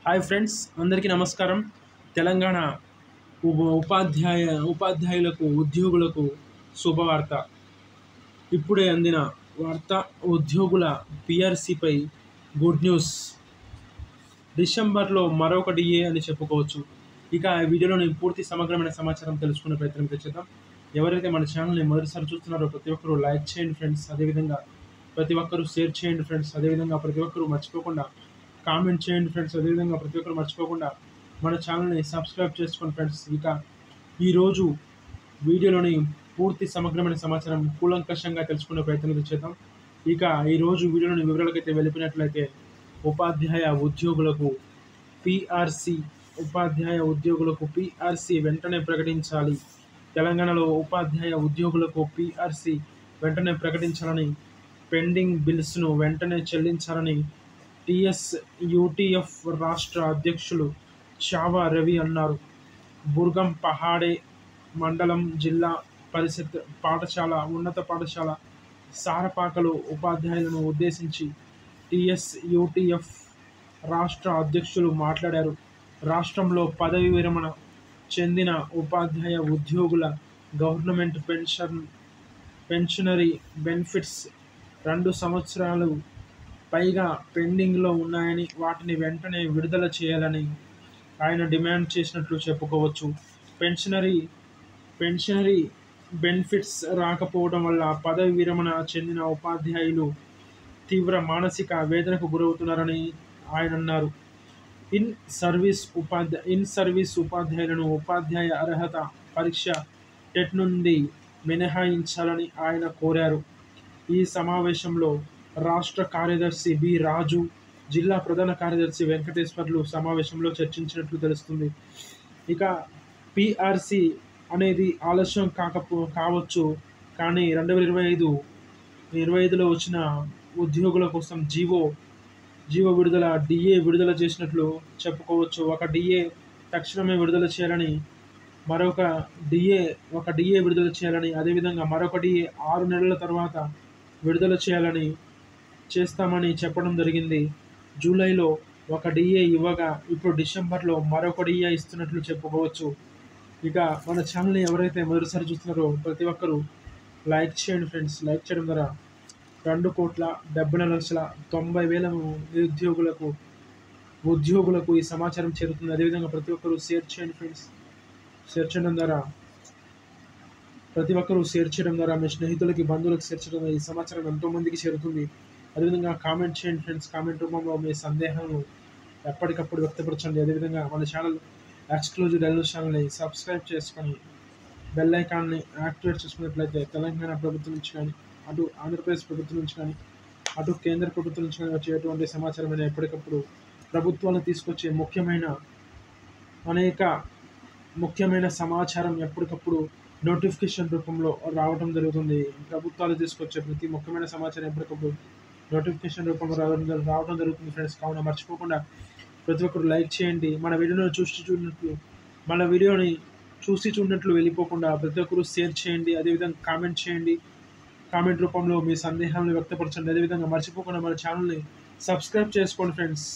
Hi friends, అందరికీ నమస్కారం. తెలంగాణ ఉపాధ్యాయులకు ఉద్యోగులకు శుభవార్త. ఇప్పుడే అందిన వార్త. ఉద్యోగుల పిఆర్సీపై గుడ్ న్యూస్. డిసెంబర్లో మరొక డిఏ అని చెప్పుకోవచ్చు. ఇక ఈ వీడియోలోని పూర్తి సమగ్రమైన సమాచారం తెలుసుకునే ప్రయత్నం చేద్దాం. ఎవరైతే మన ఛానల్ని మొదటిసారి చూస్తున్నారో ప్రతి ఒక్కరూ లైక్ చేయండి ఫ్రెండ్స్. అదేవిధంగా ప్రతి ఒక్కరూ షేర్ చేయండి ఫ్రెండ్స్. అదేవిధంగా ప్రతి ఒక్కరూ మర్చిపోకుండా కామెంట్ చేయండి ఫ్రెండ్స్. అదేవిధంగా ప్రతి ఒక్కరు మర్చిపోకుండా మన ఛానల్ని సబ్స్క్రైబ్ చేసుకోండి ఫ్రెండ్స్. ఇక ఈరోజు వీడియోలోని పూర్తి సమగ్రమైన సమాచారం కూలంకషంగా తెలుసుకునే ప్రయత్నం చేద్దాం. ఇక ఈరోజు వీడియోలోని వివరాలకైతే వెళ్ళిపోయినట్లయితే ఉపాధ్యాయ ఉద్యోగులకు పిఆర్సీ వెంటనే ప్రకటించాలి. తెలంగాణలో ఉపాధ్యాయ ఉద్యోగులకు పిఆర్సీ వెంటనే ప్రకటించాలని, పెండింగ్ బిల్స్ను వెంటనే చెల్లించాలని యూటీఎఫ్ రాష్ట్ర అధ్యక్షులు చావా రవి అన్నారు. బుర్గం పహాడే మండలం జిల్లా పరిషత్ పాఠశాల ఉన్నత పాఠశాల సారపాకలో ఉపాధ్యాయులను ఉద్దేశించి యూటీఎఫ్ రాష్ట్ర అధ్యక్షులు మాట్లాడారు. రాష్ట్రంలో పదవి విరమణ చెందిన ఉపాధ్యాయ ఉద్యోగుల గవర్నమెంట్ పెన్షనరీ బెనిఫిట్స్ 2 సంవత్సరాలు పైగా పెండింగ్లో ఉన్నాయని, వాటిని వెంటనే విడుదల చేయాలని ఆయన డిమాండ్ చేసినట్లు చెప్పుకోవచ్చు. పెన్షనరీ బెనిఫిట్స్ రాకపోవడం వల్ల పదవి విరమణ చెందిన ఉపాధ్యాయులు తీవ్ర మానసిక వేదనకు గురవుతున్నారని ఆయన అన్నారు. ఇన్ సర్వీస్ ఉపాధ్యాయులను ఉపాధ్యాయ అర్హత పరీక్ష టెట్ నుండి మినహాయించాలని ఆయన కోరారు. ఈ సమావేశంలో రాష్ట్ర కార్యదర్శి బి రాజు, జిల్లా ప్రధాన కార్యదర్శి వెంకటేశ్వర్లు సమావేశంలో చర్చించినట్లు తెలుస్తుంది. ఇక పిఆర్సీ అనేది ఆలస్యం కావచ్చు, కానీ 2025లో వచ్చిన ఉద్యోగుల కోసం జీవో డిఏ విడుదల చేసినట్లు చెప్పుకోవచ్చు. ఒక డిఏ తక్షణమే విడుదల చేయాలని, ఒక డిఏ విడుదల చేయాలని, అదేవిధంగా మరొక డిఏ 6 నెలల తర్వాత విడుదల చేస్తామని చెప్పడం జరిగింది. జూలైలో ఒక డిఏ ఇవ్వగా ఇప్పుడు డిసెంబర్లో మరొక డిఏ ఇస్తున్నట్లు చెప్పుకోవచ్చు. ఇక మన ఛానల్ని ఎవరైతే మొదటిసారి చూస్తున్నారో ప్రతి ఒక్కరూ లైక్ చేయండి ఫ్రెండ్స్. లైక్ చేయడం ద్వారా 2,74,90,000 ఉద్యోగులకు ఈ సమాచారం చేరుతుంది. అదేవిధంగా ప్రతి ఒక్కరూ షేర్ చేయండి ఫ్రెండ్స్. షేర్ చేయడం ద్వారా మీ స్నేహితులకి, బంధువులకు షేర్ చేయడం ద్వారా ఈ సమాచారం ఎంతోమందికి చేరుతుంది. అదేవిధంగా కామెంట్ చేయండి ఫ్రెండ్స్. కామెంట్ రూపంలో మీ సందేహాలను ఎప్పటికప్పుడు వ్యక్తపరచండి. అదేవిధంగా మన ఛానల్ ఎక్స్క్లూజివ్ డైలీ ఛానల్ని సబ్స్క్రైబ్ చేసుకొని బెల్ ఐకాన్ని యాక్టివేట్ చేసుకున్నట్లయితే తెలంగాణ ప్రభుత్వం నుంచి కానీ, అటు ఆంధ్రప్రదేశ్ ప్రభుత్వం నుంచి కానీ, అటు కేంద్ర ప్రభుత్వం నుంచి కానీ వచ్చేటువంటి సమాచారం ఎప్పటికప్పుడు ప్రభుత్వాలు తీసుకొచ్చే ముఖ్యమైన సమాచారం ఎప్పటికప్పుడు నోటిఫికేషన్ రూపంలో రావడం జరుగుతుంది. ప్రభుత్వాలు తీసుకొచ్చే ప్రతి ముఖ్యమైన సమాచారం ఎప్పటికప్పుడు నోటిఫికేషన్ రూపంలో రావడం జరుగుతుంది ఫ్రెండ్స్. కావున మర్చిపోకుండా ప్రతి ఒక్కరు లైక్ చేయండి. మన వీడియోని చూసి చూడనట్లు వెళ్ళిపోకుండా ప్రతి ఒక్కరు షేర్ చేయండి. అదేవిధంగా కామెంట్ చేయండి. కామెంట్ రూపంలో మీ సందేహాలను వ్యక్తపరచండి. అదేవిధంగా మర్చిపోకుండా మన ఛానల్ని సబ్స్క్రైబ్ చేసుకోండి ఫ్రెండ్స్.